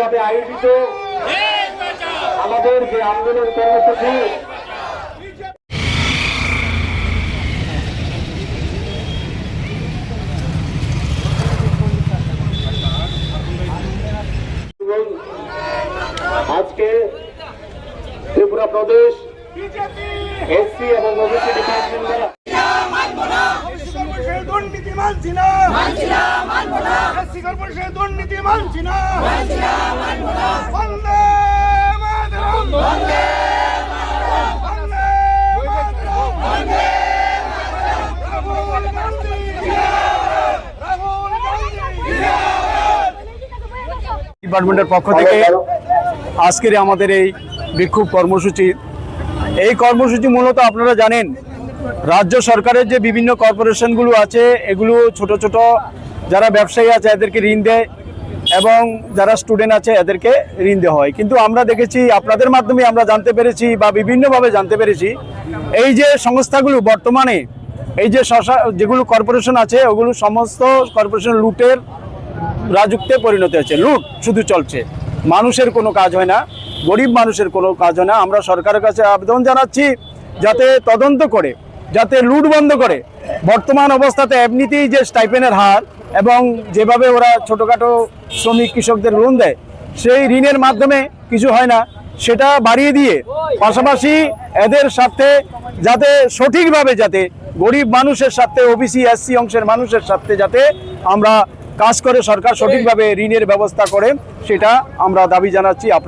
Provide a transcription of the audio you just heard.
ভাবে আয়োজিত আমাদের যে আন্দোলন কর্মসূচি আজকে ত্রিপুরা প্রদেশ এসসি এবং ওবিসি ডিপার্টমেন্ট দ্বারা দুর্নীতি মানছি না, এসসি কর্পোরেশনের দুর্নীতি মানছি না। বন্দে মাতরম, বন্দে মাতরম, বন্দে মাতরম। রাহুল গান্ধী, রাহুল গান্ধী। ডিপার্টমেন্টের পক্ষ থেকে আজকের আমাদের এই বিক্ষোভ কর্মসূচি, এই কর্মসূচি মূলত আপনারা জানেন রাজ্য সরকারের যে বিভিন্ন কর্পোরেশনগুলো আছে এগুলো ছোট ছোট যারা ব্যবসায়ী আছে এদেরকে ঋণ দেয় এবং যারা স্টুডেন্ট আছে এদেরকে ঋণ দেওয়া হয়। কিন্তু আমরা দেখেছি আপনাদের মাধ্যমে আমরা জানতে পেরেছি বা বিভিন্নভাবে জানতে পেরেছি এই যে সংস্থাগুলো বর্তমানে এই যে যেগুলো কর্পোরেশন আছে ওগুলো সমস্ত কর্পোরেশন লুটের রাজত্বে পরিণত হয়েছে। লুট শুধু চলছে, মানুষের কোনো কাজ হয় না, গরিব মানুষের কোনো কাজ হয় না। আমরা সরকারের কাছে আবেদন জানাচ্ছি যাতে তদন্ত করে যাতে লুট বন্ধ করে। বর্তমান অবস্থাতে এমনিতেই যে স্টাইপেনের হার এবং যেভাবে ওরা ছোটোখাটো শ্রমিক কৃষকদের লোন দেয় সেই ঋণের মাধ্যমে কিছু হয় না, সেটা বাড়িয়ে দিয়ে পাশাপাশি এদের সাথে যাতে সঠিকভাবে যাতে গরিব মানুষের সাথে ওবিসি এসসি অংশের মানুষের সাথে যাতে আমরা কাজ করে সরকার সঠিকভাবে ঋণের ব্যবস্থা করে সেটা আমরা দাবি জানাচ্ছি।